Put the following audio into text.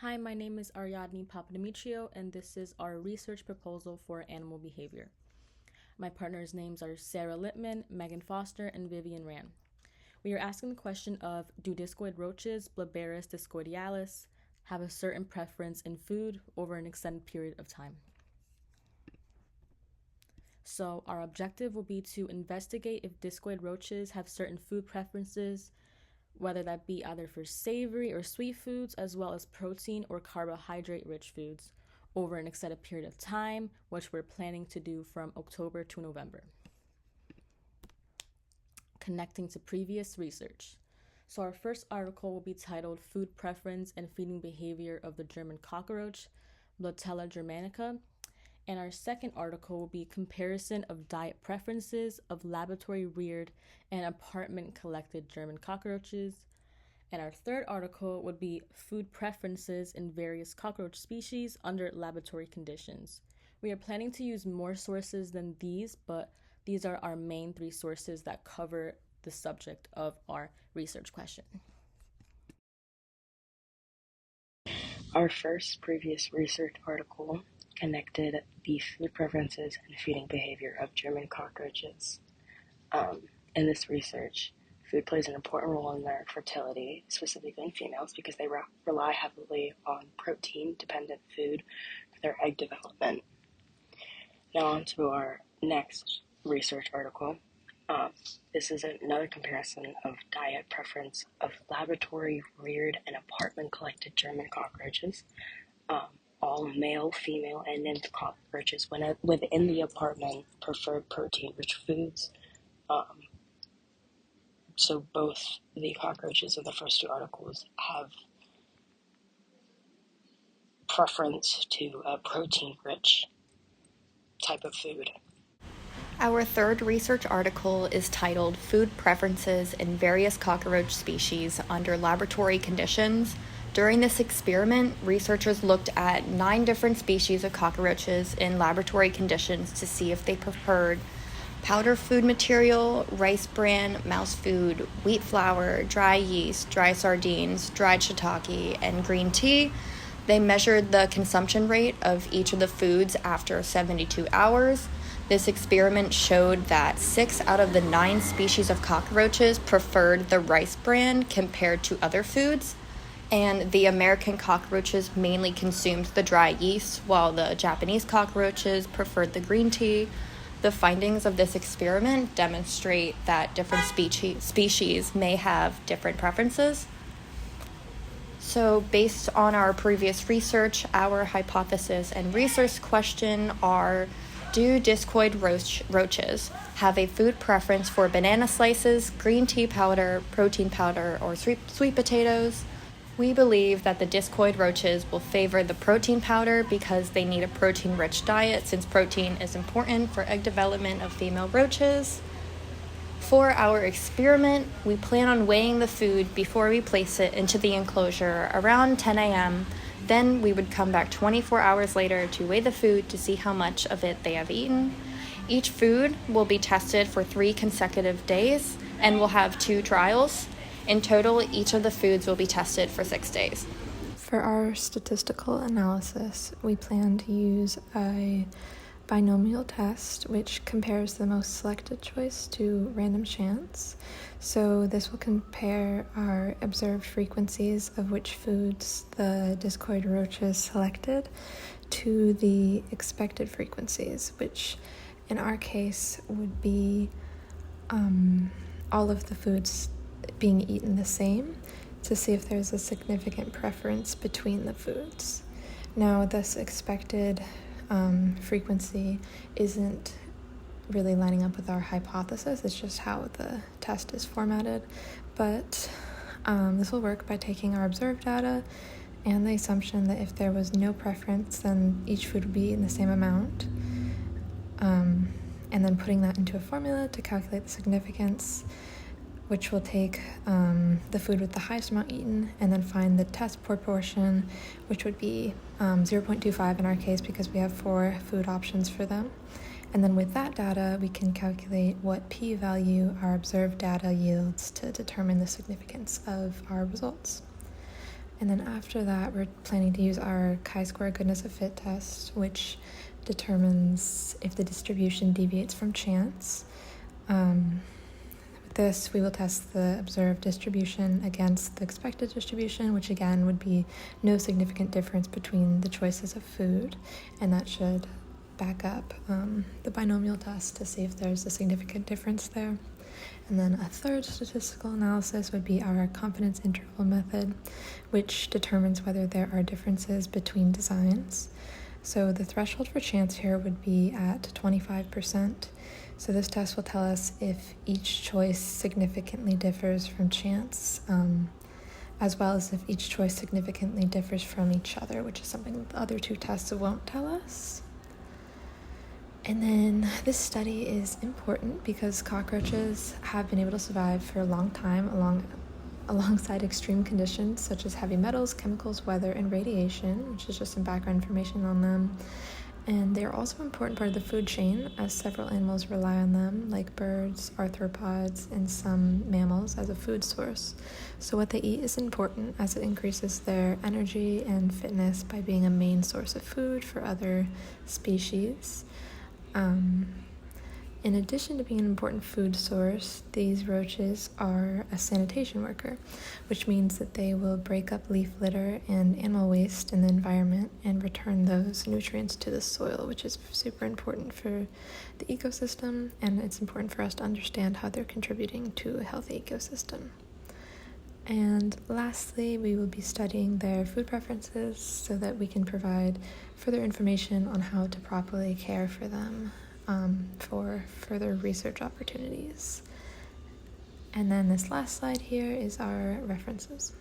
Hi, my name is Ariadne Papademetrio, and this is our research proposal for animal behavior. My partners' names are Sarah Lippman, Megan Foster, and Vivian Rand. We are asking the question of, do discoid roaches, Blaberus discoidealis, have a certain preference in food over an extended period of time? So our objective will be to investigate if discoid roaches have certain food preferences, whether that be either for savory or sweet foods, as well as protein or carbohydrate-rich foods, over an extended period of time, which we're planning to do from October to November. Connecting to previous research. So our first article will be titled Food Preference and Feeding Behavior of the German Cockroach, Blotella germanica, and our second article will be Comparison of Diet Preferences of Laboratory-Reared and Apartment-Collected German Cockroaches. And our third article would be Food Preferences in Various Cockroach Species Under Laboratory Conditions. We are planning to use more sources than these, but these are our main three sources that cover the subject of our research question. Our first previous research article connected the food preferences and feeding behavior of German cockroaches. In this research, food plays an important role in their fertility, specifically in females, because they rely heavily on protein-dependent food for their egg development. Now on to our next research article. This is another comparison of diet preference of laboratory-reared and apartment-collected German cockroaches. All male, female, and nymph cockroaches within the apartment preferred protein-rich foods. So both the cockroaches of the first two articles have preference to a protein-rich type of food. Our third research article is titled Food Preferences in Various Cockroach Species Under Laboratory Conditions. During this experiment, researchers looked at 9 different species of cockroaches in laboratory conditions to see if they preferred powder food material, rice bran, mouse food, wheat flour, dry yeast, dry sardines, dried shiitake, and green tea. They measured the consumption rate of each of the foods after 72 hours. This experiment showed that 6 out of the 9 species of cockroaches preferred the rice bran compared to other foods, and the American cockroaches mainly consumed the dry yeast, while the Japanese cockroaches preferred the green tea. The findings of this experiment demonstrate that different species may have different preferences. So based on our previous research, our hypothesis and research question are, do discoid roaches have a food preference for banana slices, green tea powder, protein powder, or sweet potatoes? We believe that the discoid roaches will favor the protein powder because they need a protein-rich diet, since protein is important for egg development of female roaches. For our experiment, we plan on weighing the food before we place it into the enclosure around 10 a.m. Then we would come back 24 hours later to weigh the food to see how much of it they have eaten. Each food will be tested for 3 consecutive days, and we'll have 2 trials. In total, each of the foods will be tested for 6 days. For our statistical analysis, we plan to use a binomial test which compares the most selected choice to random chance. So this will compare our observed frequencies of which foods the discoid roaches selected to the expected frequencies, which in our case would be all of the foods being eaten the same, to see if there's a significant preference between the foods. Now, this expected frequency isn't really lining up with our hypothesis. It's just how the test is formatted. But this will work by taking our observed data and the assumption that if there was no preference, then each food would be in the same amount, and then putting that into a formula to calculate the significance, which will take the food with the highest amount eaten and then find the test proportion, which would be 0.25 in our case because we have 4 food options for them. And then with that data, we can calculate what p-value our observed data yields to determine the significance of our results. And then after that, we're planning to use our chi-square goodness of fit test, which determines if the distribution deviates from chance. With this, we will test the observed distribution against the expected distribution, which again would be no significant difference between the choices of food, and that should back up the binomial test to see if there's a significant difference there. And then a third statistical analysis would be our confidence interval method, which determines whether there are differences between designs. So the threshold for chance here would be at 25%. So this test will tell us if each choice significantly differs from chance, as well as if each choice significantly differs from each other, which is something the other two tests won't tell us. And then this study is important because cockroaches have been able to survive for a long time alongside extreme conditions such as heavy metals, chemicals, weather, and radiation, which is just some background information on them. And they are also an important part of the food chain, as several animals rely on them, like birds, arthropods, and some mammals, as a food source. So what they eat is important, as it increases their energy and fitness by being a main source of food for other species. In addition to being an important food source, these roaches are a sanitation worker, which means that they will break up leaf litter and animal waste in the environment and return those nutrients to the soil, which is super important for the ecosystem, and it's important for us to understand how they're contributing to a healthy ecosystem. And lastly, we will be studying their food preferences so that we can provide further information on how to properly care for them for further research opportunities. And then this last slide here is our references.